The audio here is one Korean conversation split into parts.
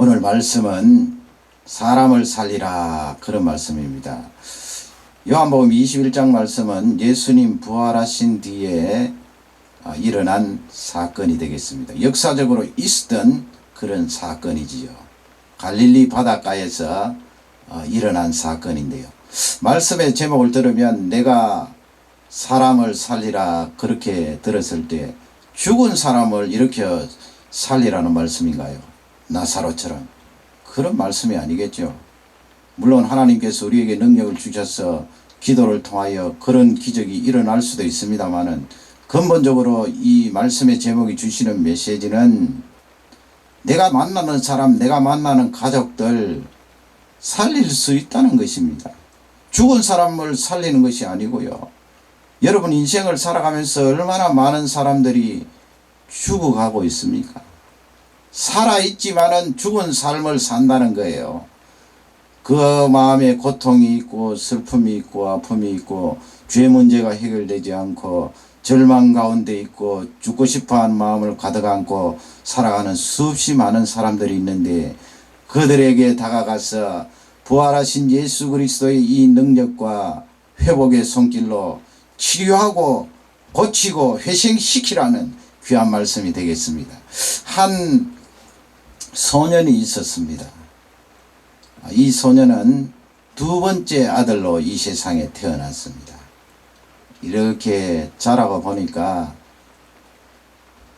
오늘 말씀은 사람을 살리라 그런 말씀입니다. 요한복음 21장 말씀은 예수님 부활하신 뒤에 일어난 사건이 되겠습니다. 역사적으로 있었던 그런 사건이지요. 갈릴리 바닷가에서 일어난 사건인데요. 말씀의 제목을 들으면 내가 사람을 살리라 그렇게 들었을 때 죽은 사람을 일으켜 살리라는 말씀인가요? 나사로처럼. 그런 말씀이 아니겠죠. 물론 하나님께서 우리에게 능력을 주셔서 기도를 통하여 그런 기적이 일어날 수도 있습니다만은 근본적으로 이 말씀의 제목이 주시는 메시지는 내가 만나는 사람, 내가 만나는 가족들 살릴 수 있다는 것입니다. 죽은 사람을 살리는 것이 아니고요. 여러분 인생을 살아가면서 얼마나 많은 사람들이 죽어가고 있습니까? 살아있지만은 죽은 삶을 산다는 거예요. 그 마음에 고통이 있고 슬픔이 있고 아픔이 있고 죄 문제가 해결되지 않고 절망 가운데 있고 죽고 싶어하는 마음을 가득 안고 살아가는 수없이 많은 사람들이 있는데 그들에게 다가가서 부활하신 예수 그리스도의 이 능력과 회복의 손길로 치료하고 고치고 회생시키라는 귀한 말씀이 되겠습니다. 한 소년이 있었습니다. 이 소년은 두 번째 아들로 이 세상에 태어났습니다. 이렇게 자라고 보니까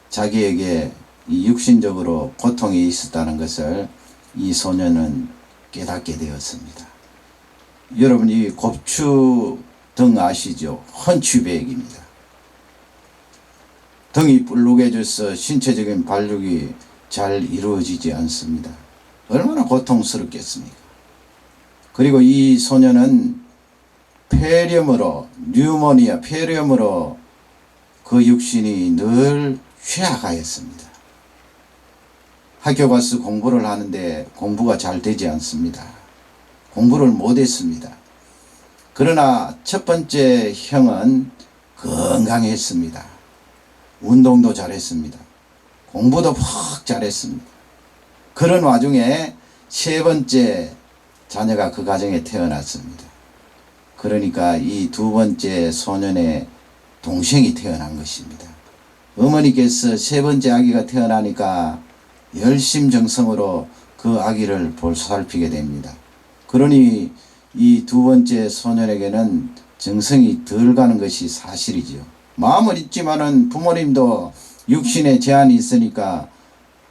자기에게 이 육신적으로 고통이 있었다는 것을 이 소년은 깨닫게 되었습니다. 여러분 이 곱추 등 아시죠? 헌추배액입니다. 등이 뿔룩해져서 신체적인 발육이 잘 이루어지지 않습니다. 얼마나 고통스럽겠습니까? 그리고 이 소년은 폐렴으로 뉴모니아 폐렴으로 그 육신이 늘 쇠약하였습니다. 학교 가서 공부를 하는데 공부가 잘 되지 않습니다. 공부를 못했습니다. 그러나 첫 번째 형은 건강했습니다. 운동도 잘했습니다. 공부도 확 잘했습니다. 그런 와중에 세 번째 자녀가 그 가정에 태어났습니다. 그러니까 이 두 번째 소년의 동생이 태어난 것입니다. 어머니께서 세 번째 아기가 태어나니까 열심정성으로 그 아기를 보살피게 됩니다. 그러니 이 두 번째 소년에게는 정성이 덜 가는 것이 사실이죠. 마음은 있지만은 부모님도 육신에 제한이 있으니까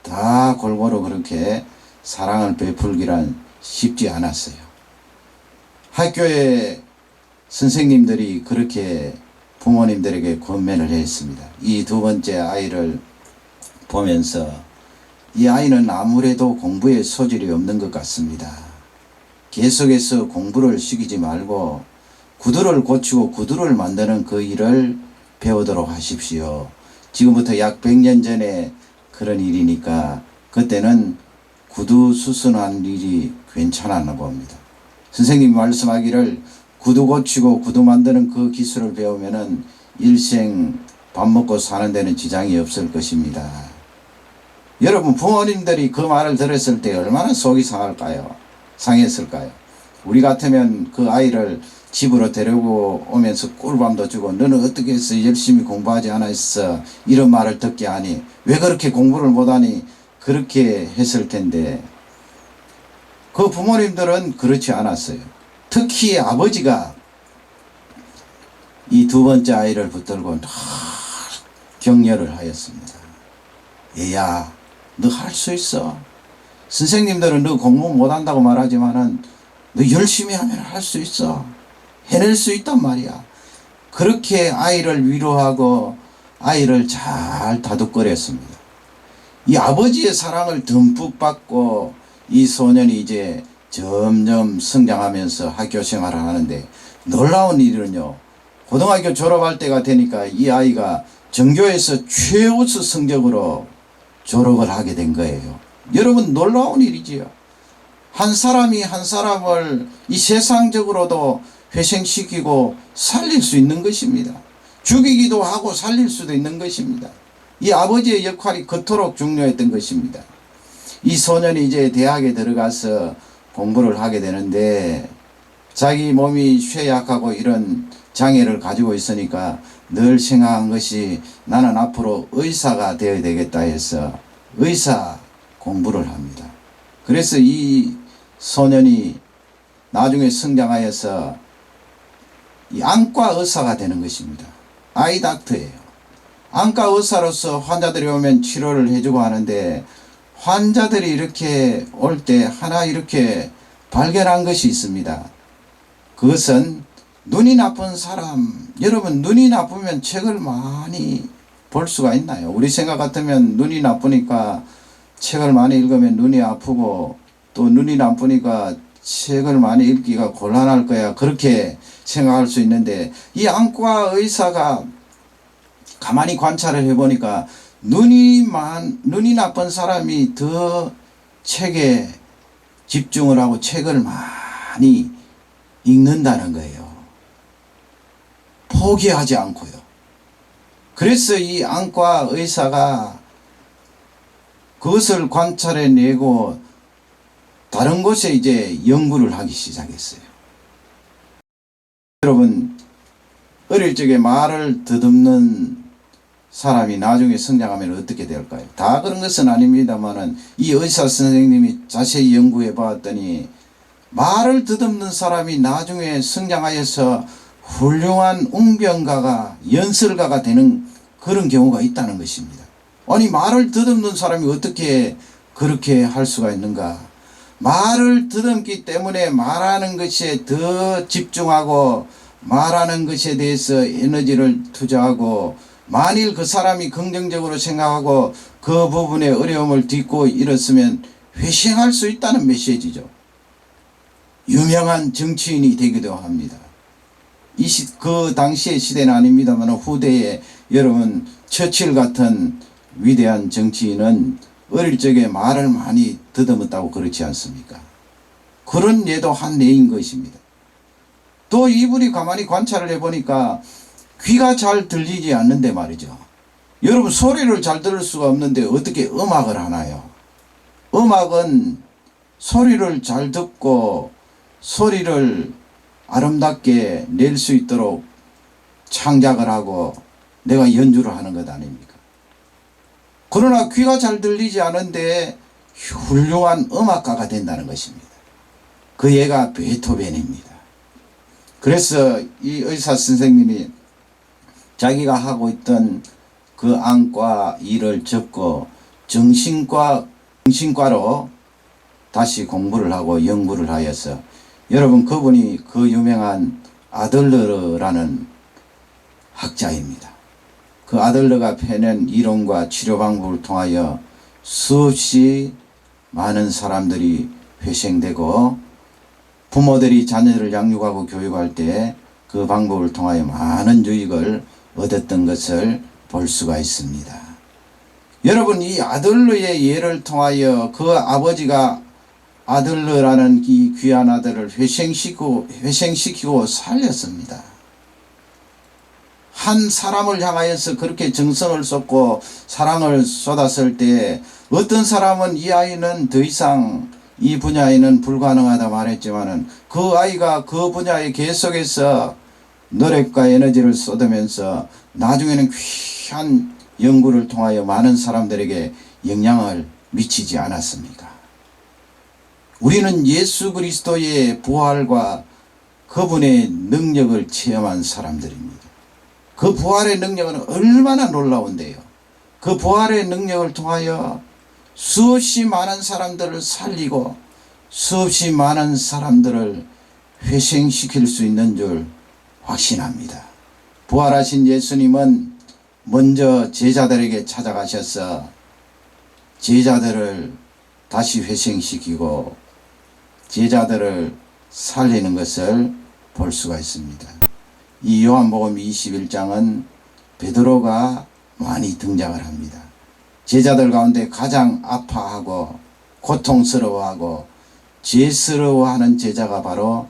다 골고루 그렇게 사랑을 베풀기란 쉽지 않았어요. 학교에 선생님들이 그렇게 부모님들에게 권면을 했습니다. 이 두 번째 아이를 보면서 이 아이는 아무래도 공부에 소질이 없는 것 같습니다. 계속해서 공부를 시키지 말고 구두를 고치고 구두를 만드는 그 일을 배우도록 하십시오. 지금부터 약 100년 전에 그런 일이니까 그때는 구두 수선한 일이 괜찮았나 봅니다. 선생님이 말씀하기를 구두 고치고 구두 만드는 그 기술을 배우면은 일생 밥 먹고 사는 데는 지장이 없을 것입니다. 여러분 부모님들이 그 말을 들었을 때 얼마나 속이 상했을까요? 우리 같으면 그 아이를 집으로 데리고 오면서 꿀밤도 주고 너는 어떻게 해서 열심히 공부하지 않았어? 이런 말을 듣게 하니 왜 그렇게 공부를 못하니? 그렇게 했을 텐데 그 부모님들은 그렇지 않았어요. 특히 아버지가 이 두 번째 아이를 붙들고 격려를 하였습니다. 얘야 너 할 수 있어. 선생님들은 너 공부 못한다고 말하지만은 너 열심히 하면 할 수 있어. 해낼 수 있단 말이야. 그렇게 아이를 위로하고 아이를 잘 다독거렸습니다. 이 아버지의 사랑을 듬뿍 받고 이 소년이 이제 점점 성장하면서 학교 생활을 하는데 놀라운 일은요. 고등학교 졸업할 때가 되니까 이 아이가 전교에서 최우수 성적으로 졸업을 하게 된 거예요. 여러분 놀라운 일이지요. 한 사람이 한 사람을 이 세상적으로도 회생시키고 살릴 수 있는 것입니다. 죽이기도 하고 살릴 수도 있는 것입니다. 이 아버지의 역할이 그토록 중요했던 것입니다. 이 소년이 이제 대학에 들어가서 공부를 하게 되는데 자기 몸이 쇠약하고 이런 장애를 가지고 있으니까 늘 생각한 것이 나는 앞으로 의사가 되어야 되겠다 해서 의사 공부를 합니다. 그래서 이 소년이 나중에 성장하여서 이 안과 의사가 되는 것입니다. 아이 닥터예요. 안과 의사로서 환자들이 오면 치료를 해주고 하는데 환자들이 이렇게 올 때 하나 이렇게 발견한 것이 있습니다. 그것은 눈이 나쁜 사람, 여러분 눈이 나쁘면 책을 많이 볼 수가 있나요? 우리 생각 같으면 눈이 나쁘니까 책을 많이 읽으면 눈이 아프고 또 눈이 나쁘니까 책을 많이 읽기가 곤란할 거야, 그렇게 생각할 수 있는데 이 안과 의사가 가만히 관찰을 해보니까 눈이 나쁜 사람이 더 책에 집중을 하고 책을 많이 읽는다는 거예요. 포기하지 않고요. 그래서 이 안과 의사가 그것을 관찰해내고 다른 곳에 이제 연구를 하기 시작했어요. 여러분, 어릴 적에 말을 더듬는 사람이 나중에 성장하면 어떻게 될까요? 다 그런 것은 아닙니다만은 이 의사 선생님이 자세히 연구해 봤더니 말을 더듬는 사람이 나중에 성장하여서 훌륭한 웅변가가 연설가가 되는 그런 경우가 있다는 것입니다. 아니 말을 더듬는 사람이 어떻게 그렇게 할 수가 있는가? 말을 더듬기 때문에 말하는 것에 더 집중하고 말하는 것에 대해서 에너지를 투자하고 만일 그 사람이 긍정적으로 생각하고 그 부분에 어려움을 딛고 일었으면 회생할 수 있다는 메시지죠. 유명한 정치인이 되기도 합니다. 그 당시의 시대는 아닙니다만 후대에 여러분 처칠 같은 위대한 정치인은 어릴 적에 말을 많이 더듬었다고 그렇지 않습니까? 그런 예도 한 예인 것입니다. 또 이분이 가만히 관찰을 해보니까 귀가 잘 들리지 않는데 말이죠. 여러분 소리를 잘 들을 수가 없는데 어떻게 음악을 하나요? 음악은 소리를 잘 듣고 소리를 아름답게 낼 수 있도록 창작을 하고 내가 연주를 하는 것 아닙니까? 그러나 귀가 잘 들리지 않은데 훌륭한 음악가가 된다는 것입니다. 그 얘가 베토벤입니다. 그래서 이 의사 선생님이 자기가 하고 있던 그 안과 일을 접고 정신과로 다시 공부를 하고 연구를 하여서 여러분 그분이 그 유명한 아들러라는 학자입니다. 그 아들러가 펴낸 이론과 치료 방법을 통하여 수없이 많은 사람들이 회생되고 부모들이 자녀를 양육하고 교육할 때 그 방법을 통하여 많은 유익을 얻었던 것을 볼 수가 있습니다. 여러분 이 아들러의 예를 통하여 그 아버지가 아들러라는 이 귀한 아들을 회생시키고 살렸습니다. 한 사람을 향하여서 그렇게 정성을 쏟고 사랑을 쏟았을 때 어떤 사람은 이 아이는 더 이상 이 분야에는 불가능하다 말했지만은 그 아이가 그 분야에 계속해서 노력과 에너지를 쏟으면서 나중에는 귀한 연구를 통하여 많은 사람들에게 영향을 미치지 않았습니까? 우리는 예수 그리스도의 부활과 그분의 능력을 체험한 사람들입니다. 그 부활의 능력은 얼마나 놀라운데요. 그 부활의 능력을 통하여 수없이 많은 사람들을 살리고 수없이 많은 사람들을 회생시킬 수 있는 줄 확신합니다. 부활하신 예수님은 먼저 제자들에게 찾아가셔서 제자들을 다시 회생시키고 제자들을 살리는 것을 볼 수가 있습니다. 이 요한복음 21장은 베드로가 많이 등장을 합니다. 제자들 가운데 가장 아파하고 고통스러워하고 죄스러워하는 제자가 바로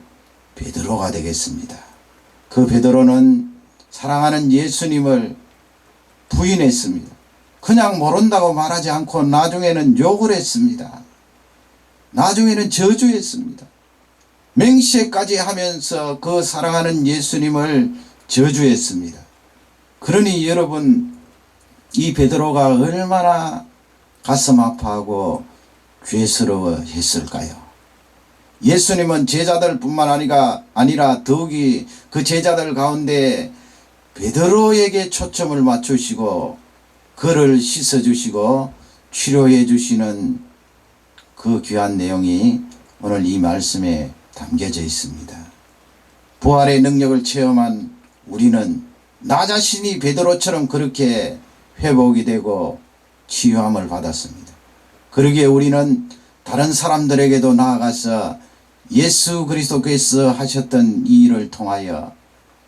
베드로가 되겠습니다. 그 베드로는 사랑하는 예수님을 부인했습니다. 그냥 모른다고 말하지 않고 나중에는 욕을 했습니다. 나중에는 저주했습니다. 맹세까지 하면서 그 사랑하는 예수님을 저주했습니다. 그러니 여러분, 이 베드로가 얼마나 가슴 아파하고 괴스러워 했을까요? 예수님은 제자들뿐만 아니라 더욱이 그 제자들 가운데 베드로에게 초점을 맞추시고 그를 씻어주시고 치료해 주시는 그 귀한 내용이 오늘 이 말씀에 담겨져 있습니다. 부활의 능력을 체험한 우리는 나 자신이 베드로처럼 그렇게 회복이 되고 치유함을 받았습니다. 그러기에 우리는 다른 사람들에게도 나아가서 예수 그리스도께서 하셨던 이 일을 통하여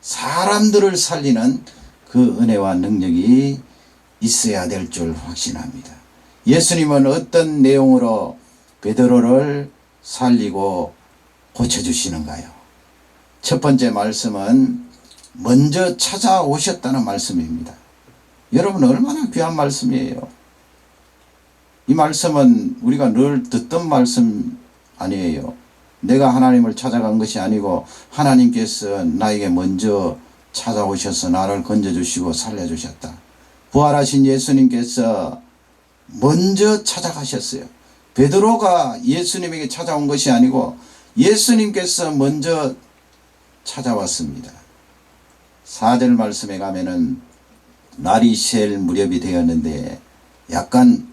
사람들을 살리는 그 은혜와 능력이 있어야 될 줄 확신합니다. 예수님은 어떤 내용으로 베드로를 살리고 고쳐주시는가요? 첫 번째 말씀은 먼저 찾아오셨다는 말씀입니다. 여러분, 얼마나 귀한 말씀이에요. 이 말씀은 우리가 늘 듣던 말씀 아니에요. 내가 하나님을 찾아간 것이 아니고 하나님께서 나에게 먼저 찾아오셔서 나를 건져주시고 살려주셨다. 부활하신 예수님께서 먼저 찾아가셨어요. 베드로가 예수님에게 찾아온 것이 아니고 예수님께서 먼저 찾아왔습니다. 4절 말씀에 가면은 날이 셀 무렵이 되었는데 약간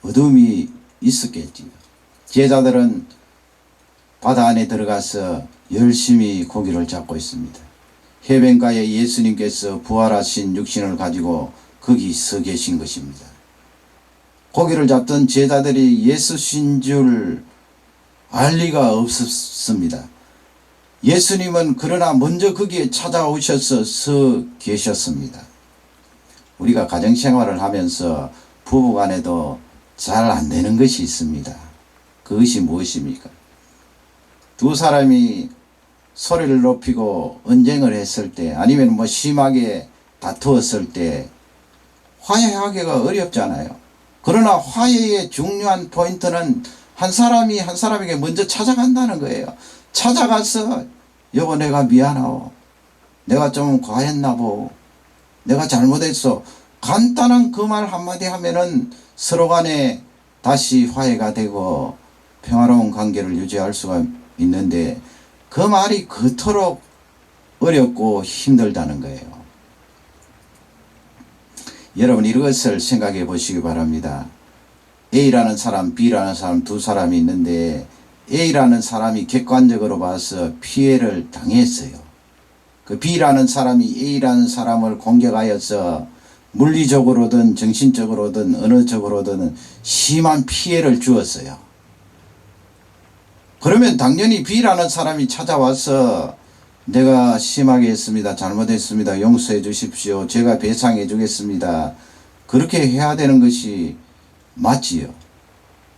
어둠이 있었겠지요. 제자들은 바다 안에 들어가서 열심히 고기를 잡고 있습니다. 해변가에 예수님께서 부활하신 육신을 가지고 거기 서 계신 것입니다. 고기를 잡던 제자들이 예수신 줄 알 리가 없었습니다. 예수님은 그러나 먼저 거기에 찾아오셔서 서 계셨습니다. 우리가 가정생활을 하면서 부부간에도 잘 안 되는 것이 있습니다. 그것이 무엇입니까? 두 사람이 소리를 높이고 언쟁을 했을 때, 아니면 심하게 다투었을 때 화해하기가 어렵잖아요. 그러나 화해의 중요한 포인트는 한 사람이 한 사람에게 먼저 찾아간다는 거예요. 찾아가서 여보, 내가 미안하오, 내가 좀 과했나 보, 내가 잘못했어, 간단한 그 말 한마디 하면은 서로 간에 다시 화해가 되고 평화로운 관계를 유지할 수가 있는데, 그 말이 그토록 어렵고 힘들다는 거예요. 여러분, 이것을 생각해 보시기 바랍니다. A라는 사람, B라는 사람, 두 사람이 있는데 A라는 사람이 객관적으로 봐서 피해를 당했어요. 그 B라는 사람이 A라는 사람을 공격하여서 물리적으로든 정신적으로든 어느 쪽으로든 심한 피해를 주었어요. 그러면 당연히 B라는 사람이 찾아와서 내가 심하게 했습니다, 잘못했습니다, 용서해 주십시오, 제가 배상해 주겠습니다, 그렇게 해야 되는 것이 맞지요.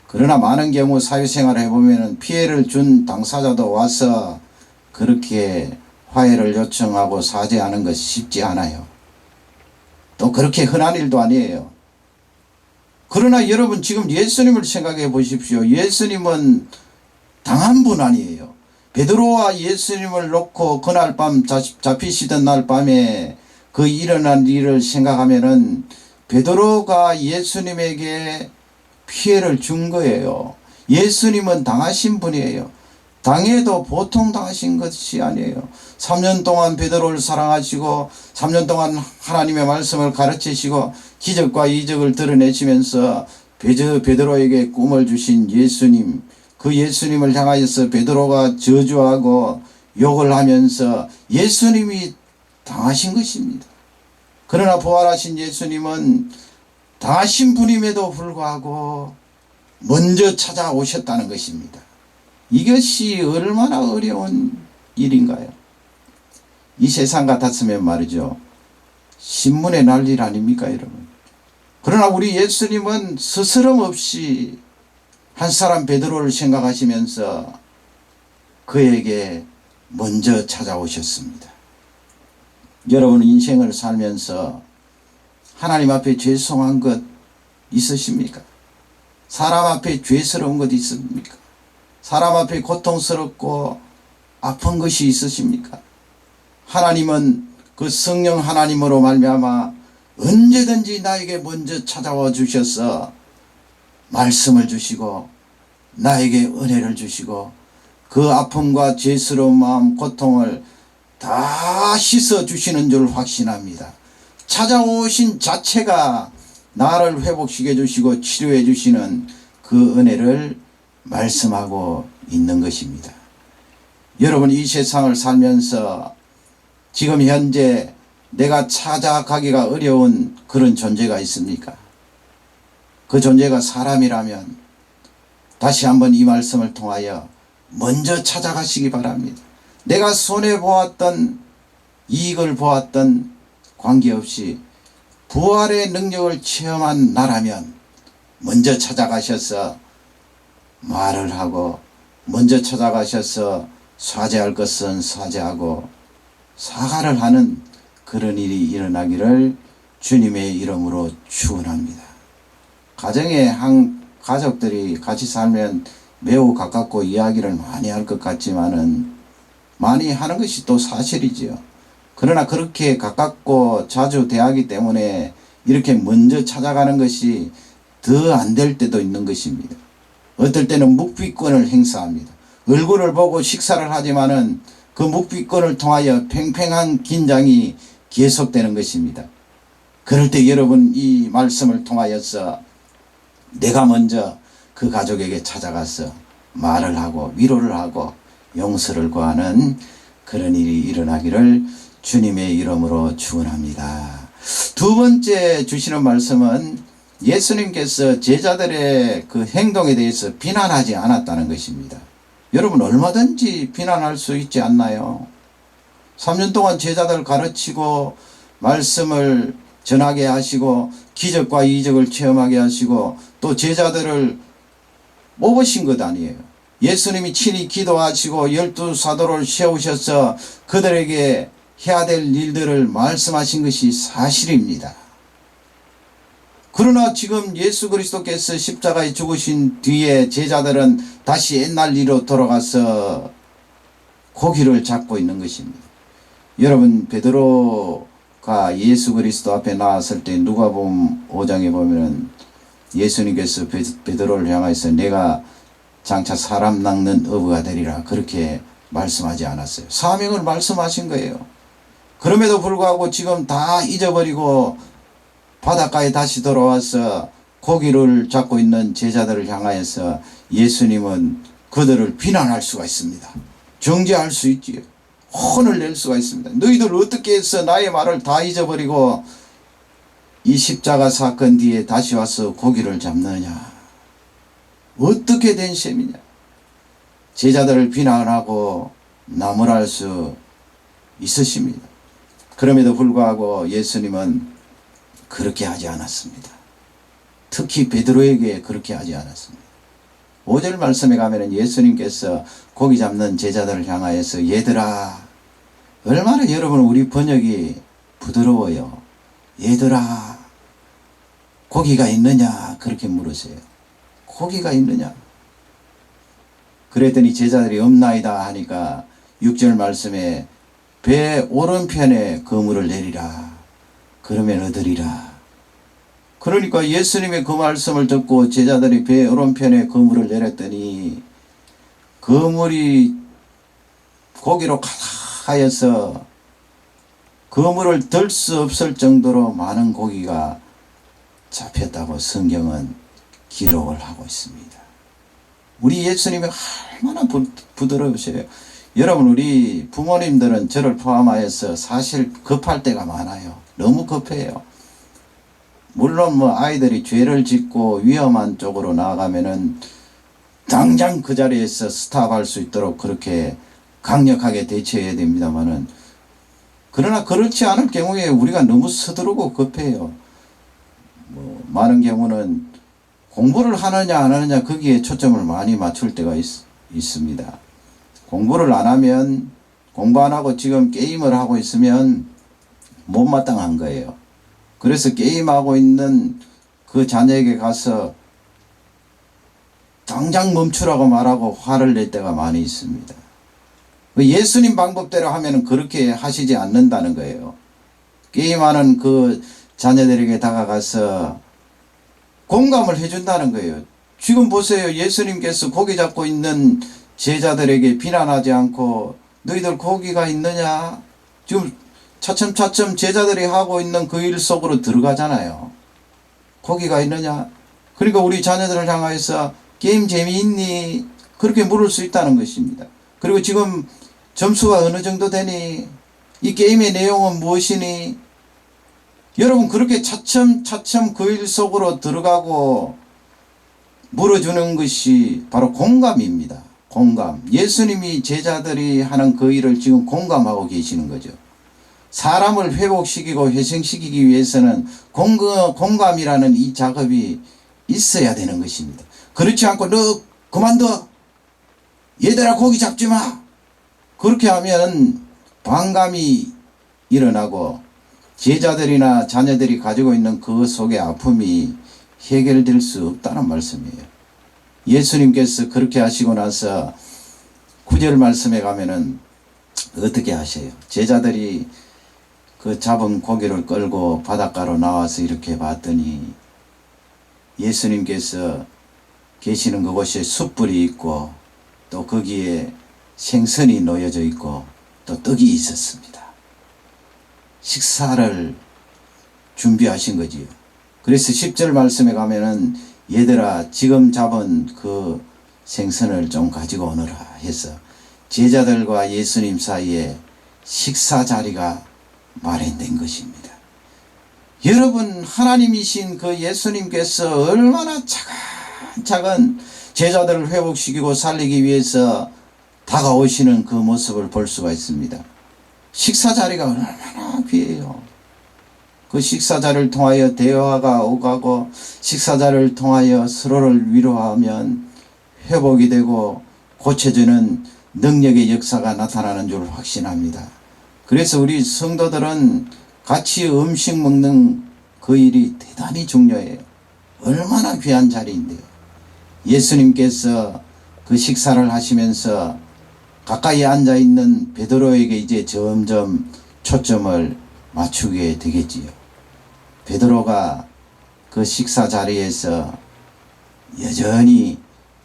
그러나 많은 경우 사회생활을 해보면 피해를 준 당사자도 와서 그렇게 화해를 요청하고 사죄하는 것이 쉽지 않아요. 또 그렇게 흔한 일도 아니에요. 그러나 여러분, 지금 예수님을 생각해 보십시오. 예수님은 당한 분 아니에요. 베드로와 예수님을 놓고 그날 밤 잡히시던 날 밤에 그 일어난 일을 생각하면은 베드로가 예수님에게 피해를 준 거예요. 예수님은 당하신 분이에요. 당해도 보통 당하신 것이 아니에요. 3년 동안 베드로를 사랑하시고 3년 동안 하나님의 말씀을 가르치시고 기적과 이적을 드러내시면서 베드로에게 꿈을 주신 예수님, 그 예수님을 향하여서 베드로가 저주하고 욕을 하면서 예수님이 당하신 것입니다. 그러나 부활하신 예수님은 당하신 분임에도 불구하고 먼저 찾아오셨다는 것입니다. 이것이 얼마나 어려운 일인가요? 이 세상 같았으면 말이죠, 신문에 날 일 아닙니까, 여러분? 그러나 우리 예수님은 스스럼 없이 한 사람 베드로를 생각하시면서 그에게 먼저 찾아오셨습니다. 여러분, 인생을 살면서 하나님 앞에 죄송한 것, 있으십니까? 사람 앞에 죄스러운 것 있습니까? 사람 앞에 고통스럽고 아픈 것이 있으십니까? 하나님은 그 성령 하나님으로 말미암아 언제든지 나에게 먼저 찾아와 주셔서 말씀을 주시고 나에게 은혜를 주시고 그 아픔과 죄스러운 마음 고통을 다 씻어 주시는 줄 확신합니다. 찾아오신 자체가 나를 회복시켜 주시고 치료해 주시는 그 은혜를 말씀하고 있는 것입니다. 여러분, 이 세상을 살면서 지금 현재 내가 찾아가기가 어려운 그런 존재가 있습니까? 그 존재가 사람이라면 다시 한번 이 말씀을 통하여 먼저 찾아가시기 바랍니다. 내가 손해보았던 이익을 보았던 관계없이 부활의 능력을 체험한 나라면 먼저 찾아가셔서 말을 하고 먼저 찾아가셔서 사죄할 것은 사죄하고 사과를 하는 그런 일이 일어나기를 주님의 이름으로 축원합니다. 가정에 한 가족들이 같이 살면 매우 가깝고 이야기를 많이 할 것 같지만은 많이 하는 것이 또 사실이지요. 그러나 그렇게 가깝고 자주 대하기 때문에 이렇게 먼저 찾아가는 것이 더 안 될 때도 있는 것입니다. 어떨 때는 묵비권을 행사합니다. 얼굴을 보고 식사를 하지만은 그 묵비권을 통하여 팽팽한 긴장이 계속되는 것입니다. 그럴 때 여러분, 이 말씀을 통하여서 내가 먼저 그 가족에게 찾아가서 말을 하고 위로를 하고 용서를 구하는 그런 일이 일어나기를 주님의 이름으로 축원합니다. 두 번째 주시는 말씀은 예수님께서 제자들의 그 행동에 대해서 비난하지 않았다는 것입니다. 여러분, 얼마든지 비난할 수 있지 않나요? 3년 동안 제자들 가르치고 말씀을 전하게 하시고 기적과 이적을 체험하게 하시고 또 제자들을 뽑으신 것 아니에요. 예수님이 친히 기도하시고 12사도를 세우셔서 그들에게 해야 될 일들을 말씀하신 것이 사실입니다. 그러나 지금 예수 그리스도께서 십자가에 죽으신 뒤에 제자들은 다시 옛날 일로 돌아가서 고기를 잡고 있는 것입니다. 여러분, 베드로가 예수 그리스도 앞에 나왔을 때 누가복음 5장에 보면은 예수님께서 베드로를 향해서 내가 장차 사람 낚는 어부가 되리라 그렇게 말씀하지 않았어요. 사명을 말씀하신 거예요. 그럼에도 불구하고 지금 다 잊어버리고 바닷가에 다시 돌아와서 고기를 잡고 있는 제자들을 향하여서 예수님은 그들을 비난할 수가 있습니다. 정죄할 수 있지요. 혼을 낼 수가 있습니다. 너희들 어떻게 해서 나의 말을 다 잊어버리고 이 십자가 사건 뒤에 다시 와서 고기를 잡느냐. 어떻게 된 셈이냐. 제자들을 비난하고 나무랄 수 있으십니다. 그럼에도 불구하고 예수님은 그렇게 하지 않았습니다. 특히 베드로에게 그렇게 하지 않았습니다. 5절 말씀에 가면은 예수님께서 고기 잡는 제자들을 향하여서 얘들아, 얼마나 여러분 우리 번역이 부드러워요. 얘들아, 고기가 있느냐 그렇게 물으세요. 고기가 있느냐. 그랬더니 제자들이 없나이다 하니까 6절 말씀에 배 오른편에 그물을 내리라. 그러면 얻으리라. 그러니까 예수님의 그 말씀을 듣고 제자들이 배 오른편에 그물을 내렸더니 그물이 고기로 가득하여서 그물을 들 수 없을 정도로 많은 고기가 잡혔다고 성경은 기록을 하고 있습니다. 우리 예수님이 얼마나 부드러우셔요. 여러분, 우리 부모님들은 저를 포함하여서 사실 급할 때가 많아요. 너무 급해요. 물론 뭐 아이들이 죄를 짓고 위험한 쪽으로 나아가면은 당장 그 자리에서 스탑할 수 있도록 그렇게 강력하게 대처해야 됩니다만은, 그러나 그렇지 않을 경우에 우리가 너무 서두르고 급해요. 뭐 많은 경우는 공부를 하느냐 안 하느냐 거기에 초점을 많이 맞출 때가 있습니다. 공부를 안 하면, 공부 안 하고 지금 게임을 하고 있으면 못마땅한 거예요. 그래서 게임하고 있는 그 자녀에게 가서 당장 멈추라고 말하고 화를 낼 때가 많이 있습니다. 예수님 방법대로 하면 그렇게 하시지 않는다는 거예요. 게임하는 그 자녀들에게 다가가서 공감을 해준다는 거예요. 지금 보세요. 예수님께서 고기 잡고 있는 제자들에게 비난하지 않고 너희들 고기가 있느냐? 지금 차츰차츰 제자들이 하고 있는 그 일 속으로 들어가잖아요. 고기가 있느냐? 그러니까 우리 자녀들을 향해서 게임 재미있니? 그렇게 물을 수 있다는 것입니다. 그리고 지금 점수가 어느 정도 되니? 이 게임의 내용은 무엇이니? 여러분 그렇게 차츰차츰 그 일 속으로 들어가고 물어주는 것이 바로 공감입니다. 공감. 예수님이 제자들이 하는 그 일을 지금 공감하고 계시는 거죠. 사람을 회복시키고 회생시키기 위해서는 공감이라는 이 작업이 있어야 되는 것입니다. 그렇지 않고 너 그만둬. 얘들아 고기 잡지 마. 그렇게 하면 반감이 일어나고 제자들이나 자녀들이 가지고 있는 그 속의 아픔이 해결될 수 없다는 말씀이에요. 예수님께서 그렇게 하시고 나서 9절 말씀에 가면은 어떻게 하셔요? 제자들이 그 잡은 고기를 끌고 바닷가로 나와서 이렇게 봤더니 예수님께서 계시는 그곳에 숯불이 있고 또 거기에 생선이 놓여져 있고 또 떡이 있었습니다. 식사를 준비하신 거지요. 그래서 10절 말씀에 가면은 얘들아 지금 잡은 그 생선을 좀 가지고 오너라 해서 제자들과 예수님 사이에 식사 자리가 마련된 것입니다. 여러분 하나님이신 그 예수님께서 얼마나 차근차근 제자들을 회복시키고 살리기 위해서 다가오시는 그 모습을 볼 수가 있습니다. 식사 자리가 얼마나 귀해요. 그 식사자를 통하여 대화가 오가고 식사자를 통하여 서로를 위로하면 회복이 되고 고쳐지는 능력의 역사가 나타나는 줄 확신합니다. 그래서 우리 성도들은 같이 음식 먹는 그 일이 대단히 중요해요. 얼마나 귀한 자리인데요. 예수님께서 그 식사를 하시면서 가까이 앉아있는 베드로에게 이제 점점 초점을 맞추게 되겠지요. 베드로가 그 식사 자리에서 여전히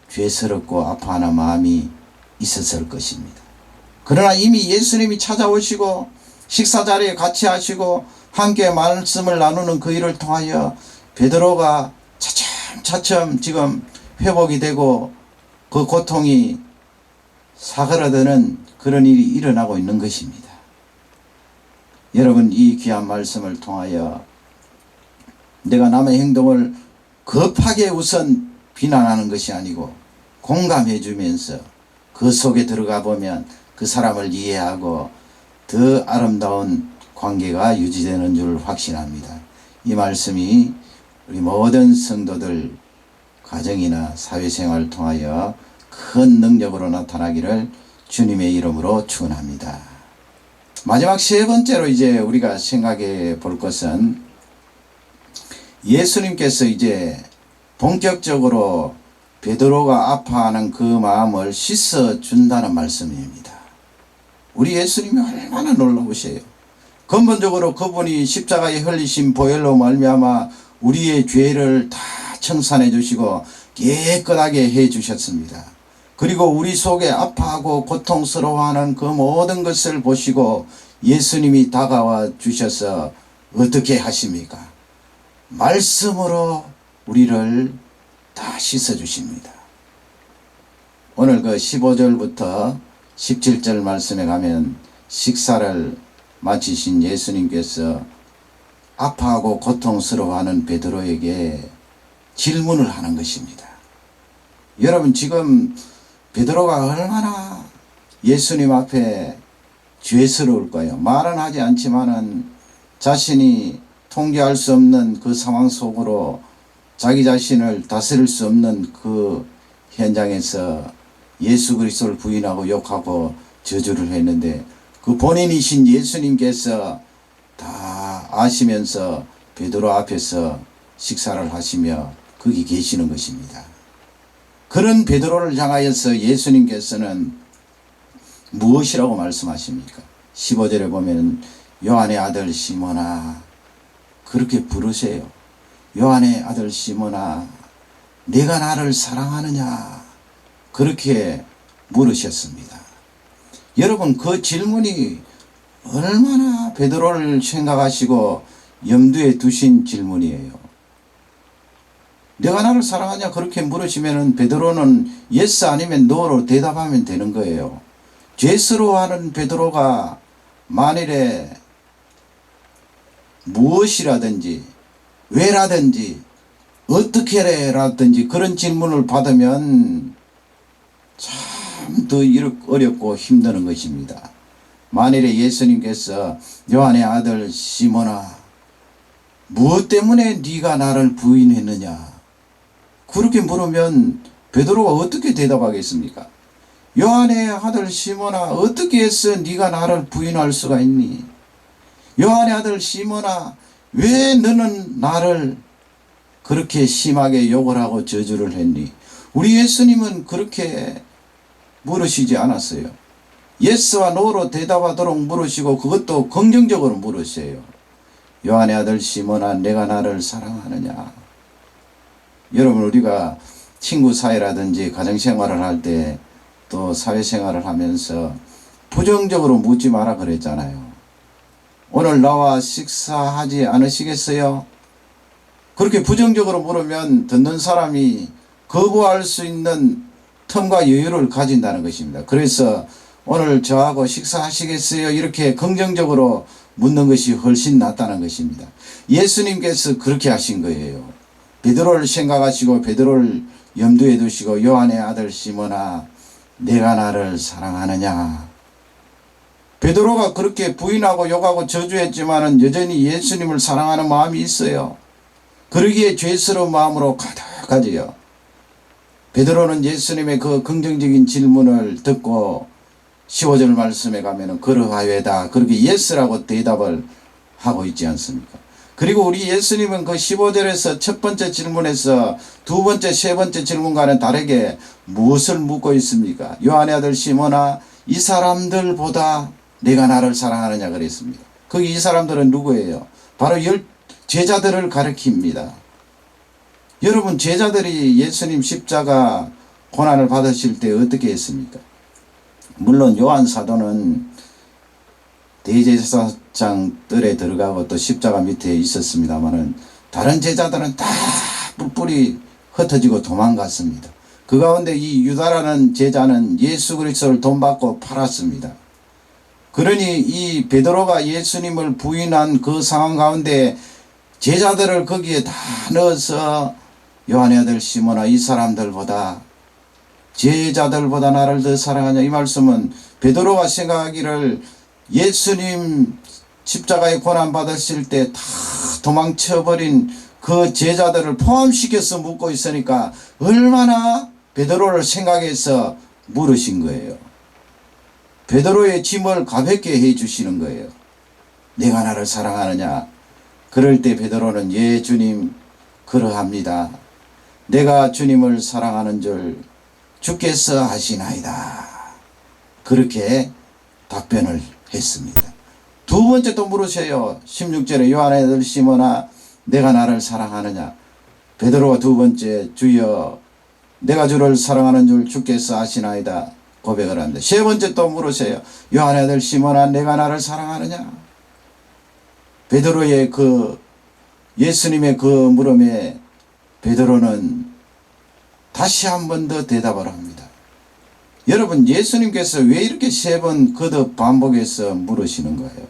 죄스럽고 아파하는 마음이 있었을 것입니다. 그러나 이미 예수님이 찾아오시고 식사 자리에 같이 하시고 함께 말씀을 나누는 그 일을 통하여 베드로가 차츰차츰 지금 회복이 되고 그 고통이 사그라드는 그런 일이 일어나고 있는 것입니다. 여러분 이 귀한 말씀을 통하여 내가 남의 행동을 급하게 우선 비난하는 것이 아니고 공감해 주면서 그 속에 들어가 보면 그 사람을 이해하고 더 아름다운 관계가 유지되는 줄 확신합니다. 이 말씀이 우리 모든 성도들 가정이나 사회생활을 통하여 큰 능력으로 나타나기를 주님의 이름으로 축원합니다. 마지막 세 번째로 이제 우리가 생각해 볼 것은 예수님께서 이제 본격적으로 베드로가 아파하는 그 마음을 씻어준다는 말씀입니다. 우리 예수님이 얼마나 놀라우세요. 근본적으로 그분이 십자가에 흘리신 보혈로 말미암아 우리의 죄를 다 청산해 주시고 깨끗하게 해 주셨습니다. 그리고 우리 속에 아파하고 고통스러워하는 그 모든 것을 보시고 예수님이 다가와 주셔서 어떻게 하십니까? 말씀으로 우리를 다 씻어 주십니다. 오늘 그 15절부터 17절 말씀에 가면 식사를 마치신 예수님께서 아파하고 고통스러워하는 베드로에게 질문을 하는 것입니다. 여러분 지금 베드로가 얼마나 예수님 앞에 죄스러울까요? 말은 하지 않지만은 자신이 통제할 수 없는 그 상황 속으로 자기 자신을 다스릴 수 없는 그 현장에서 예수 그리스도를 부인하고 욕하고 저주를 했는데 그 본인이신 예수님께서 다 아시면서 베드로 앞에서 식사를 하시며 거기 계시는 것입니다. 그런 베드로를 향하여서 예수님께서는 무엇이라고 말씀하십니까? 15절에 보면 요한의 아들 시몬아 그렇게 부르세요. 요한의 아들 시몬아 네가 나를 사랑하느냐 그렇게 물으셨습니다. 여러분 그 질문이 얼마나 베드로를 생각하시고 염두에 두신 질문이에요. 내가 나를 사랑하냐 그렇게 물으시면 베드로는 예스 아니면 노로 대답하면 되는 거예요. 죄스러워하는 베드로가 만일에 무엇이라든지 왜라든지 어떻게라든지 그런 질문을 받으면 참 더 어렵고 힘드는 것입니다. 만일에 예수님께서 요한의 아들 시몬아 무엇 때문에 네가 나를 부인했느냐 그렇게 물으면 베드로가 어떻게 대답하겠습니까? 요한의 아들 시몬아 어떻게 해서 네가 나를 부인할 수가 있니? 요한의 아들 시몬아 왜 너는 나를 그렇게 심하게 욕을 하고 저주를 했니? 우리 예수님은 그렇게 물으시지 않았어요. 예스와 노로 대답하도록 물으시고 그것도 긍정적으로 물으세요. 요한의 아들 시몬아 내가 나를 사랑하느냐? 여러분 우리가 친구 사이라든지 가정생활을 할 때 또 사회생활을 하면서 부정적으로 묻지 마라 그랬잖아요. 오늘 나와 식사하지 않으시겠어요? 그렇게 부정적으로 물으면 듣는 사람이 거부할 수 있는 틈과 여유를 가진다는 것입니다. 그래서 오늘 저하고 식사하시겠어요? 이렇게 긍정적으로 묻는 것이 훨씬 낫다는 것입니다. 예수님께서 그렇게 하신 거예요. 베드로를 생각하시고 베드로를 염두에 두시고 요한의 아들 시몬아 내가 나를 사랑하느냐? 베드로가 그렇게 부인하고 욕하고 저주했지만은 여전히 예수님을 사랑하는 마음이 있어요. 그러기에 죄스러운 마음으로 가득하지요. 베드로는 예수님의 그 긍정적인 질문을 듣고 15절 말씀에 가면은 그러하여다 그렇게 예스라고 대답을 하고 있지 않습니까? 그리고 우리 예수님은 그 15절에서 첫 번째 질문에서 두 번째, 세 번째 질문과는 다르게 무엇을 묻고 있습니까? 요한의 아들 시몬아 이 사람들보다 내가 나를 사랑하느냐 그랬습니다. 거기 이 사람들은 누구예요? 바로 제자들을 가리킵니다. 여러분 제자들이 예수님 십자가 고난을 받으실 때 어떻게 했습니까? 물론 요한 사도는 대제사장 뜰에 들어가고 또 십자가 밑에 있었습니다만은 다른 제자들은 다 뿔뿔이 흩어지고 도망갔습니다. 그 가운데 이 유다라는 제자는 예수 그리스도를 돈 받고 팔았습니다. 그러니 이 베드로가 예수님을 부인한 그 상황 가운데 제자들을 거기에 다 넣어서 요한의 아들 시몬아 이 사람들보다 제자들보다 나를 더 사랑하냐 이 말씀은 베드로가 생각하기를 예수님 십자가에 고난 받으실 때 다 도망쳐버린 그 제자들을 포함시켜서 묻고 있으니까 얼마나 베드로를 생각해서 물으신 거예요. 베드로의 짐을 가볍게 해 주시는 거예요. 내가 나를 사랑하느냐? 그럴 때 베드로는 예 주님 그러합니다. 내가 주님을 사랑하는 줄 주께서 아시나이다. 그렇게 답변을 했습니다. 두 번째 또 물으세요. 16절에 요한의 아들 시몬아 내가 나를 사랑하느냐? 베드로가 두 번째 주여 내가 주를 사랑하는 줄 주께서 아시나이다 고백을 한다. 세 번째 또 물으세요. 요한의 아들 시몬아 내가 나를 사랑하느냐? 베드로의 그 예수님의 그 물음에 베드로는 다시 한 번 더 대답을 합니다. 여러분 예수님께서 왜 이렇게 세 번 거듭 반복해서 물으시는 거예요?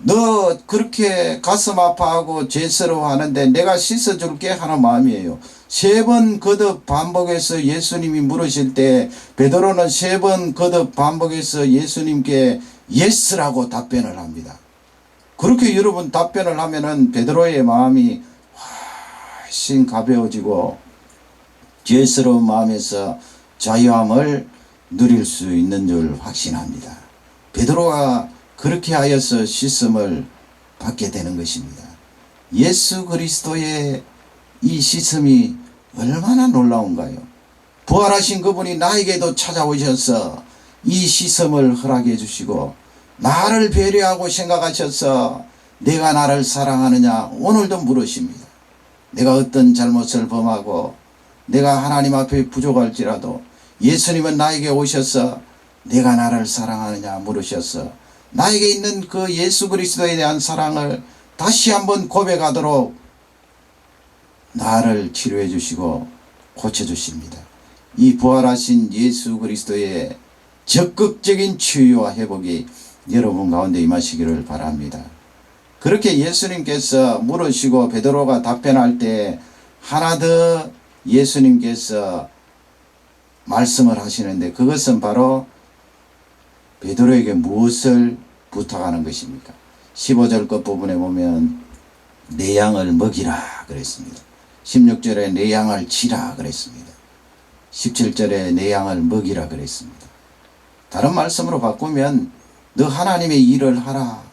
너 그렇게 가슴 아파하고 죄스러워하는데 내가 씻어줄게 하는 마음이에요. 세 번 거듭 반복해서 예수님이 물으실 때 베드로는 세 번 거듭 반복해서 예수님께 예스라고 답변을 합니다. 그렇게 여러분 답변을 하면은 베드로의 마음이 훨씬 가벼워지고 죄스러운 마음에서 자유함을 누릴 수 있는 줄 확신합니다. 베드로가 그렇게 하여서 씻음을 받게 되는 것입니다. 예수 그리스도의 이 시스템이 얼마나 놀라운가요? 부활하신 그분이 나에게도 찾아오셔서 이 시스템을 허락해 주시고 나를 배려하고 생각하셔서 내가 나를 사랑하느냐 오늘도 물으십니다. 내가 어떤 잘못을 범하고 내가 하나님 앞에 부족할지라도 예수님은 나에게 오셔서 내가 나를 사랑하느냐 물으셔서 나에게 있는 그 예수 그리스도에 대한 사랑을 다시 한번 고백하도록 나를 치료해 주시고 고쳐 주십니다. 이 부활하신 예수 그리스도의 적극적인 치유와 회복이 여러분 가운데 임하시기를 바랍니다. 그렇게 예수님께서 물으시고 베드로가 답변할 때 하나 더 예수님께서 말씀을 하시는데 그것은 바로 베드로에게 무엇을 부탁하는 것입니까? 15절 끝부분에 보면 내 양을 먹이라 그랬습니다. 16절에 내 양을 치라 그랬습니다. 17절에 내 양을 먹이라 그랬습니다. 다른 말씀으로 바꾸면 너 하나님의 일을 하라.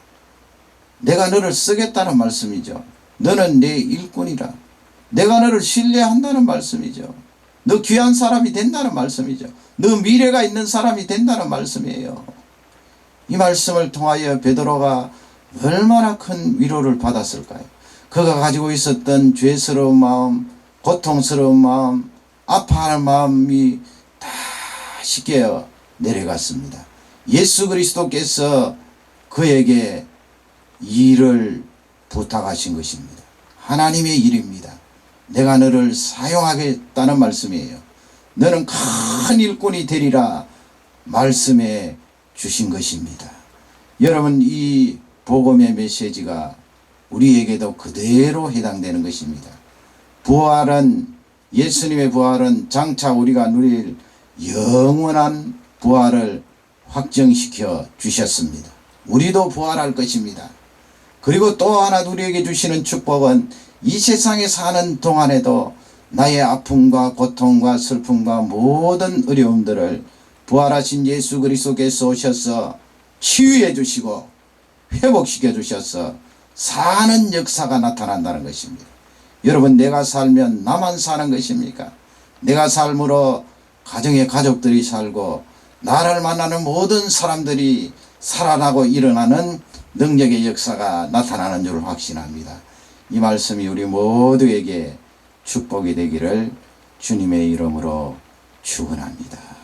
내가 너를 쓰겠다는 말씀이죠. 너는 내 일꾼이라. 내가 너를 신뢰한다는 말씀이죠. 너 귀한 사람이 된다는 말씀이죠. 너 미래가 있는 사람이 된다는 말씀이에요. 이 말씀을 통하여 베드로가 얼마나 큰 위로를 받았을까요? 그가 가지고 있었던 죄스러운 마음, 고통스러운 마음, 아파하는 마음이 다 씻겨 내려갔습니다. 예수 그리스도께서 그에게 일을 부탁하신 것입니다. 하나님의 일입니다. 내가 너를 사용하겠다는 말씀이에요. 너는 큰 일꾼이 되리라 말씀해 주신 것입니다. 여러분, 이 복음의 메시지가 우리에게도 그대로 해당되는 것입니다. 부활은, 예수님의 부활은 장차 우리가 누릴 영원한 부활을 확정시켜 주셨습니다. 우리도 부활할 것입니다. 그리고 또 하나 우리에게 주시는 축복은 이 세상에 사는 동안에도 나의 아픔과 고통과 슬픔과 모든 어려움들을 부활하신 예수 그리스도께서 오셔서 치유해 주시고 회복시켜 주셔서 사는 역사가 나타난다는 것입니다. 여러분, 내가 살면 나만 사는 것입니까? 내가 삶으로 가정의 가족들이 살고 나를 만나는 모든 사람들이 살아나고 일어나는 능력의 역사가 나타나는 줄 확신합니다. 이 말씀이 우리 모두에게 축복이 되기를 주님의 이름으로 축원합니다.